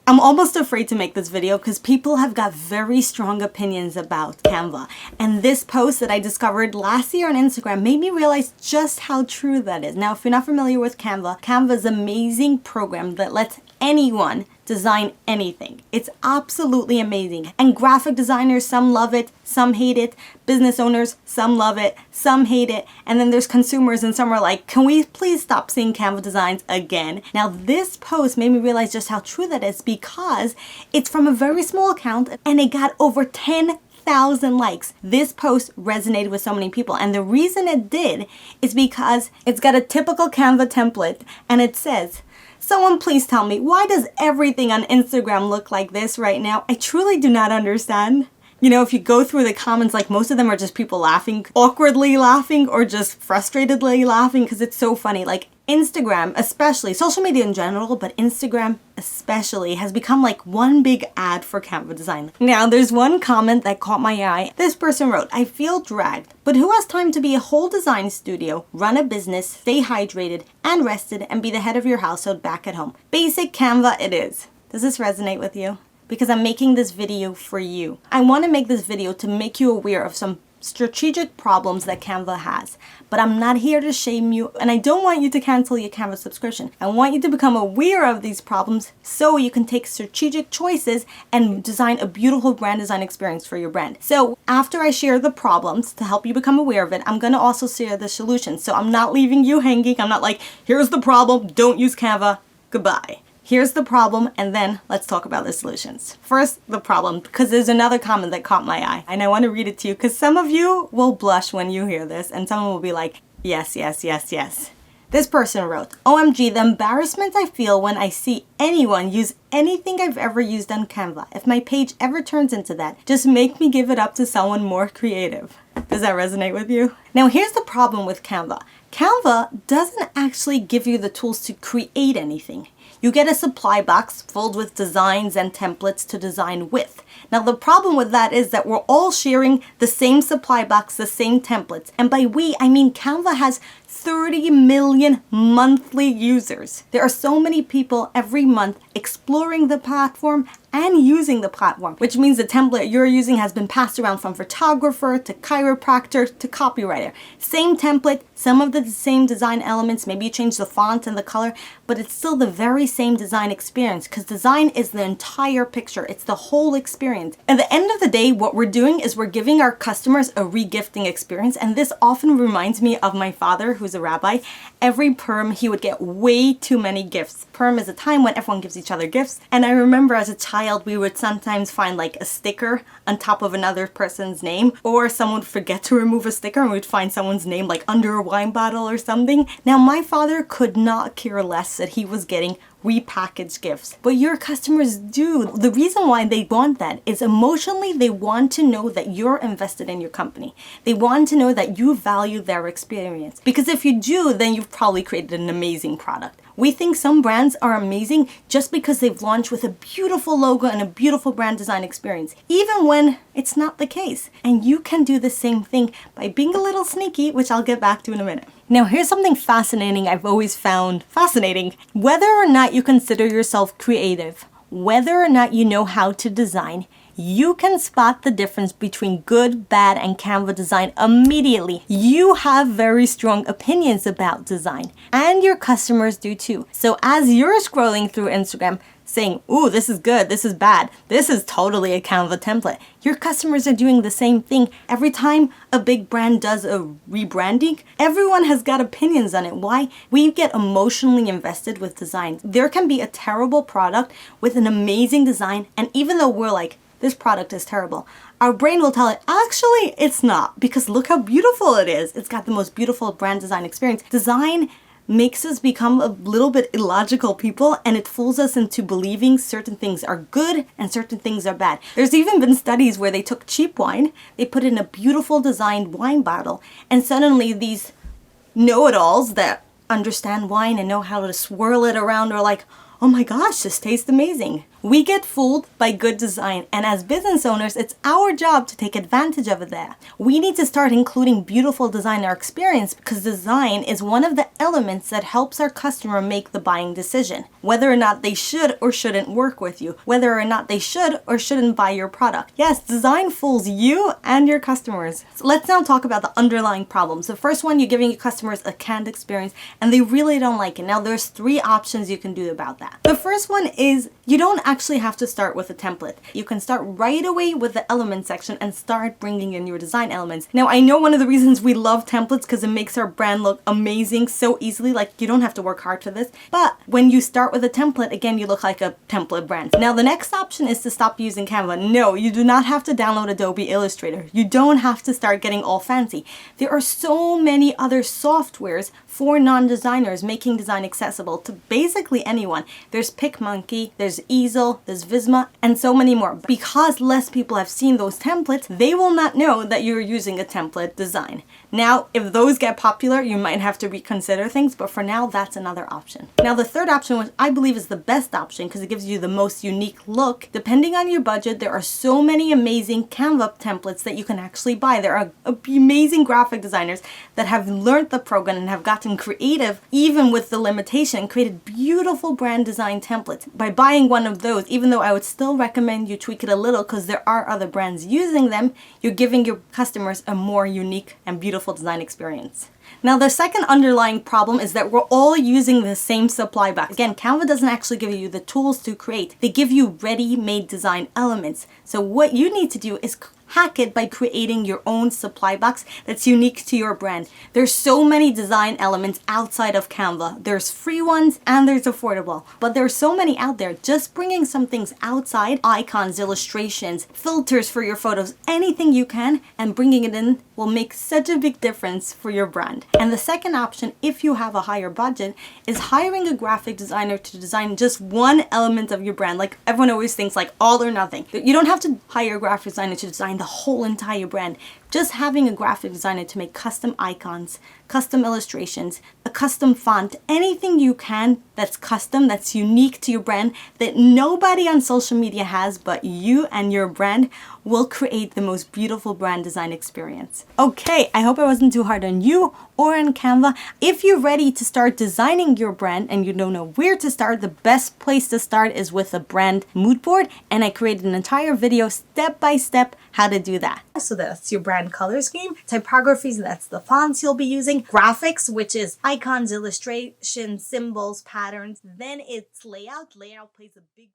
I'm almost afraid to make this video because people have got very strong opinions about Canva. And this post that I discovered last year on Instagram made me realize just how true that is. Now, if you're not familiar with Canva, Canva is an amazing program that lets anyone design anything. It's absolutely amazing. And graphic designers, some love it, some hate it. Business owners, some love it, some hate it. And then there's consumers and some are like, can we please stop seeing Canva designs again? Now this post made me realize just how true that is because it's from a very small account and it got over 10,000 likes. This post resonated with so many people, and the reason it did is because it's got a typical Canva template and it says, someone please tell me, why does everything on Instagram look like this right now? I truly do not understand. You know, if you go through the comments, like most of them are just people laughing, awkwardly laughing, or just frustratedly laughing because it's so funny. Like Instagram, especially, social media in general, but Instagram especially, has become like one big ad for Canva design. Now, there's one comment that caught my eye. This person wrote, I feel dragged, but who has time to be a whole design studio, run a business, stay hydrated and rested, and be the head of your household back at home? Basic Canva it is. Does this resonate with you? Because I'm making this video for you. I want to make this video to make you aware of some strategic problems that Canva has. But I'm not here to shame you, and I don't want you to cancel your Canva subscription. I want you to become aware of these problems so you can take strategic choices and design a beautiful brand design experience for your brand. So after I share the problems to help you become aware of it, I'm going to also share the solutions. So I'm not leaving you hanging. I'm not like, here's the problem, don't use Canva, goodbye. Here's the problem, and then let's talk about the solutions. First, the problem, because there's another comment that caught my eye, and I want to read it to you because some of you will blush when you hear this, and someone will be like, yes, yes, yes, yes. This person wrote, OMG, the embarrassment I feel when I see anyone use anything I've ever used on Canva. If my page ever turns into that, just make me give it up to someone more creative. Does that resonate with you? Now, here's the problem with Canva. Canva doesn't actually give you the tools to create anything. You get a supply box filled with designs and templates to design with. Now the problem with that is that we're all sharing the same supply box, the same templates. And by we, I mean Canva has 30 million monthly users. There are so many people every month exploring the platform and using the platform, which means the template you're using has been passed around from photographer to chiropractor to copywriter. Same template, some of the same design elements, maybe you change the font and the color, but it's still the very same design experience because design is the entire picture. It's the whole experience. At the end of the day, what we're doing is we're giving our customers a re-gifting experience, and this often reminds me of my father, who's a rabbi. Every Purim, he would get way too many gifts. Purim is a time when everyone gives each other gifts, and I remember as a child, we would sometimes find like a sticker on top of another person's name, or someone would forget to remove a sticker and we'd find someone's name like under a wine bottle or something. Now, my father could not care less that he was getting repackaged gifts, but your customers do. The reason why they want that is emotionally they want to know that you're invested in your company. They want to know that you value their experience, because if you do, then you've probably created an amazing product. We think some brands are amazing just because they've launched with a beautiful logo and a beautiful brand design experience, even when it's not the case. And you can do the same thing by being a little sneaky, which I'll get back to in a minute. Now, here's something fascinating I've always found fascinating. Whether or not you consider yourself creative, whether or not you know how to design, you can spot the difference between good, bad, and Canva design immediately. You have very strong opinions about design, and your customers do too. So as you're scrolling through Instagram saying, ooh, this is good, this is bad, this is totally a Canva template, your customers are doing the same thing. Every time a big brand does a rebranding, everyone has got opinions on it. Why? We get emotionally invested with design. There can be a terrible product with an amazing design, and even though we're like, this product is terrible, our brain will tell it, actually, it's not, because look how beautiful it is. It's got the most beautiful brand design experience. Design makes us become a little bit illogical people, and it fools us into believing certain things are good and certain things are bad. There's even been studies where they took cheap wine, they put in a beautiful designed wine bottle, and suddenly these know-it-alls that understand wine and know how to swirl it around are like, oh my gosh, this tastes amazing. We get fooled by good design, and as business owners, it's our job to take advantage of that. We need to start including beautiful design in our experience because design is one of the elements that helps our customer make the buying decision, whether or not they should or shouldn't work with you, whether or not they should or shouldn't buy your product. Yes, design fools you and your customers. So let's now talk about the underlying problems. The first one, you're giving your customers a canned experience and they really don't like it. Now there's 3 options you can do about that. The first one is you don't actually have to start with a template. You can start right away with the element section and start bringing in your design elements. Now I know one of the reasons we love templates because it makes our brand look amazing so easily, like you don't have to work hard for this. But when you start with a template, again, you look like a template brand. Now the next option is to stop using Canva. No, you do not have to download Adobe Illustrator. You don't have to start getting all fancy. There are so many other softwares for non-designers making design accessible to basically anyone. There's Pic Monkey, there's Easil, there's Visme, and so many more. Because less people have seen those templates, they will not know that you're using a template design. Now, if those get popular, you might have to reconsider things, but for now, that's another option. Now, the third option, which I believe is the best option because it gives you the most unique look, depending on your budget, there are so many amazing Canva templates that you can actually buy. There are amazing graphic designers that have learned the program and have gotten creative, even with the limitation, created beautiful brand design templates. By buying one of those, even though I would still recommend you tweak it a little because there are other brands using them, you're giving your customers a more unique and beautiful design experience. Now, the second underlying problem is that we're all using the same supply box. Again, Canva doesn't actually give you the tools to create. They give you ready-made design elements. So what you need to do is hack it by creating your own supply box that's unique to your brand. There's so many design elements outside of Canva. There's free ones and there's affordable, but there's so many out there. Just bringing some things outside, icons, illustrations, filters for your photos, anything you can, and bringing it in will make such a big difference for your brand. And the second option, if you have a higher budget, is hiring a graphic designer to design just one element of your brand. Like everyone always thinks like all or nothing. You don't have to hire a graphic designer to design the whole entire brand. Just having a graphic designer to make custom icons, custom illustrations, a custom font, anything you can that's custom, that's unique to your brand, that nobody on social media has but you and your brand, will create the most beautiful brand design experience. Okay, I hope I wasn't too hard on you or on Canva. If you're ready to start designing your brand and you don't know where to start, the best place to start is with a brand mood board, and I created an entire video step by step how to do that. So that's your brand color scheme, typographies, that's the fonts you'll be using, graphics, which is icons, illustrations, symbols, patterns, then it's layout. Layout plays a big